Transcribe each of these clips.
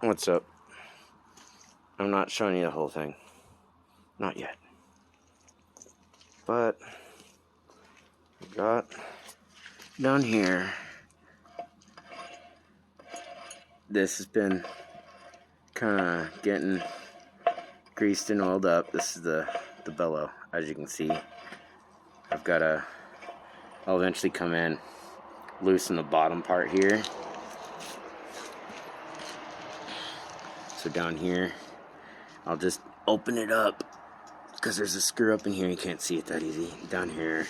What's up? I'm not showing you the whole thing. Not yet. But we got down here. This has been kind of getting greased and oiled up. This is the bellow, as you can see. I'll eventually come in, loosen the bottom part here. So down here, I'll just open it up because there's a screw up in here. You can't see it that easy. Down here,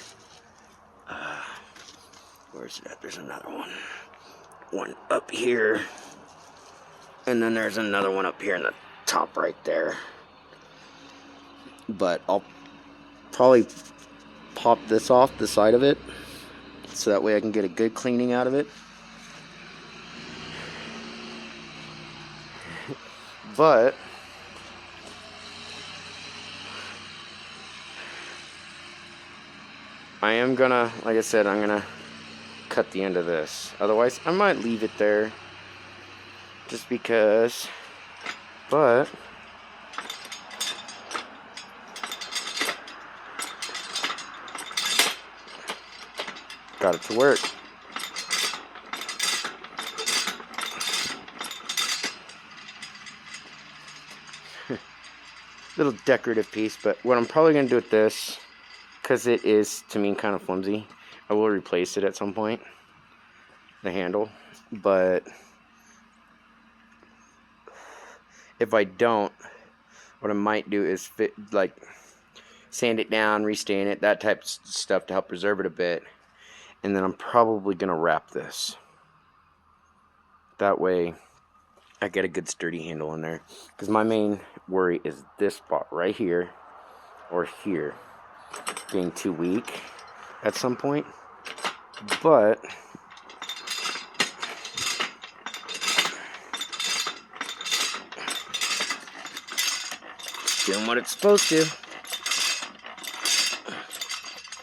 where's it at? There's another one. One up here, and then there's another one up here in the top right there. But I'll probably pop this off the side of it so that way I can get a good cleaning out of it. But I am gonna, like I said, I'm gonna cut the end of this. Otherwise, I might leave it there just because. But got it to work. Little decorative piece, but what I'm probably going to do with this, because it is, to me, kind of flimsy, I will replace it at some point, the handle. But if I don't, what I might do is sand it down, restain it, that type of stuff to help preserve it a bit. And then I'm probably going to wrap this. That way I get a good sturdy handle in there. Because my main worry is this spot right here or here being too weak at some point. But doing what it's supposed to.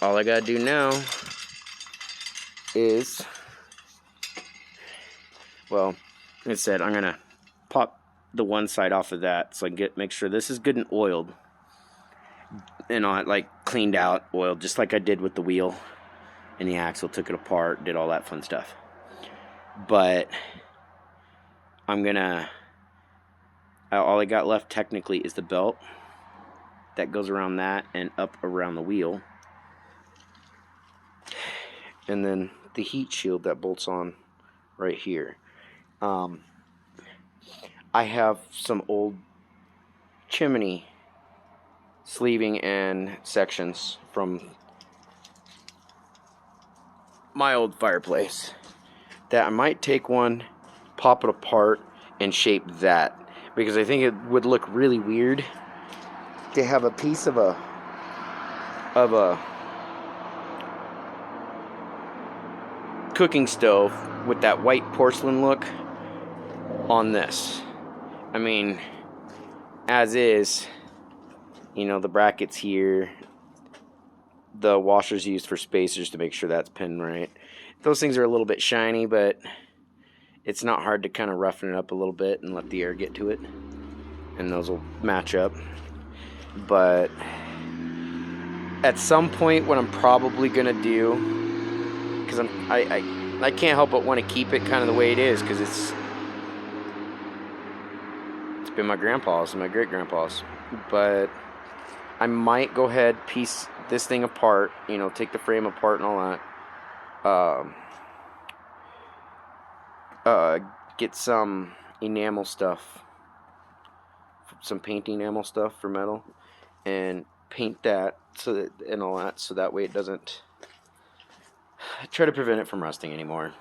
All I gotta do now is, well, like I said, I'm gonna pop the one side off of that so I can make sure this is good and oiled, and not like cleaned out, oiled, just like I did with the wheel and the axle. Took it apart, did all that fun stuff. But all I got left technically is the belt that goes around that and up around the wheel, and then the heat shield that bolts on right here. I have some old chimney sleeving and sections from my old fireplace that I might take one, pop it apart, and shape that, because I think it would look really weird to have a piece of a cooking stove with that white porcelain look on this. I mean, as is, you know, the brackets here, the washers used for spacers to make sure that's pinned right. Those things are a little bit shiny, but it's not hard to kind of roughen it up a little bit and let the air get to it, and those will match up. But at some point, what I'm probably gonna do, because I can't help but want to keep it kind of the way it is, because it's been my grandpa's and my great-grandpa's. But I might go ahead, piece this thing apart, you know, take the frame apart and all that. Get some enamel stuff, some paint enamel stuff for metal, and paint that and all that, so that way it doesn't, try to prevent it from rusting anymore.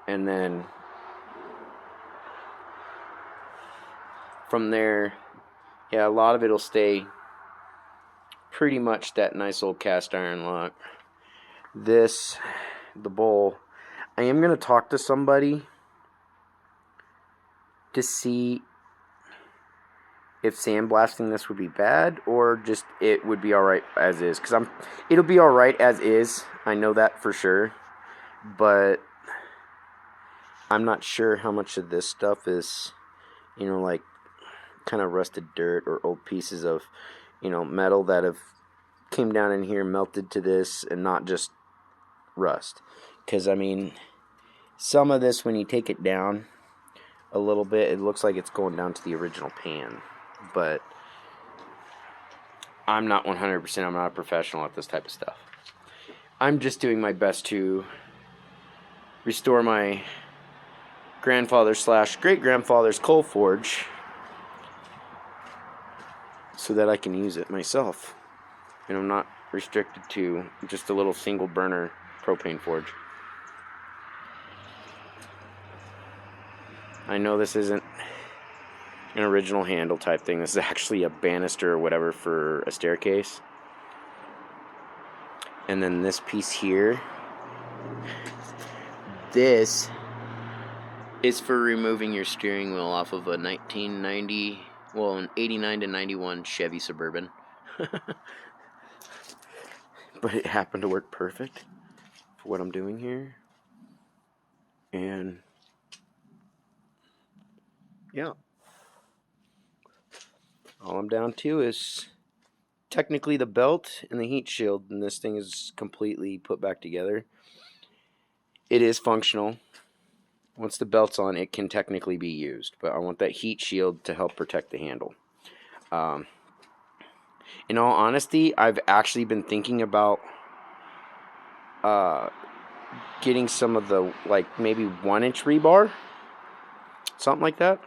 And then from there, yeah, a lot of it will stay pretty much that nice old cast iron look. The bowl, I am going to talk to somebody to see if sandblasting this would be bad, or just it would be alright as is. Because it'll be alright as is, I know that for sure. But I'm not sure how much of this stuff is you know, like kind of rusted dirt or old pieces of, you know, metal that have came down in here, melted to this, and not just rust. Because, I mean, some of this, when you take it down a little bit, it looks like it's going down to the original pan. But I'm not 100%, I'm not a professional at this type of stuff. I'm just doing my best to restore my grandfather / great-grandfather's coal forge so that I can use it myself. And I'm not restricted to just a little single burner propane forge. I know this isn't an original handle type thing. This is actually a banister or whatever for a staircase. And then this piece here, this is for removing your steering wheel off of a 1990, well, an 89 to 91 Chevy Suburban. But it happened to work perfect for what I'm doing here. And yeah, all I'm down to is technically the belt and the heat shield, and this thing is completely put back together. It is functional. Once the belt's on, it can technically be used, but I want that heat shield to help protect the handle. In all honesty, I've actually been thinking about getting some of the, like, maybe 1-inch rebar, something like that,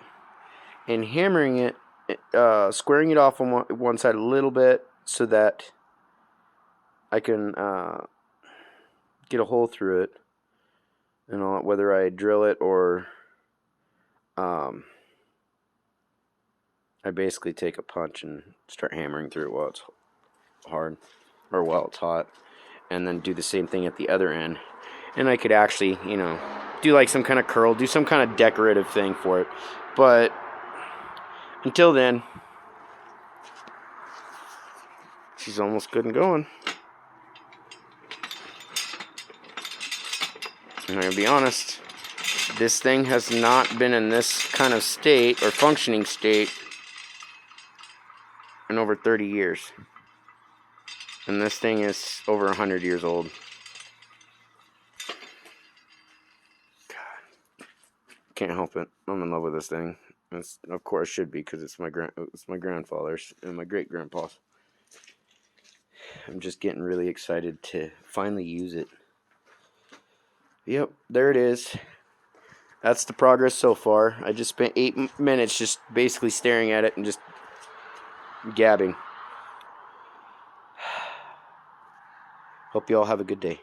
and hammering it, squaring it off on one side a little bit so that I can get a hole through it, and whether I drill it or I basically take a punch and start hammering through it while it's hard, or while it's hot, and then do the same thing at the other end. And I could actually, you know, do like some kind of curl, do some kind of decorative thing for it. But until then, she's almost good and going. And I'm gonna be honest, this thing has not been in this kind of state or functioning state in over 30 years. And this thing is over 100 years old. God, can't help it. I'm in love with this thing. Of course, should be, because it's my grandfather's and my great grandpa's. I'm just getting really excited to finally use it. Yep, there it is. That's the progress so far. I just spent 8 minutes just basically staring at it and just gabbing. Hope you all have a good day.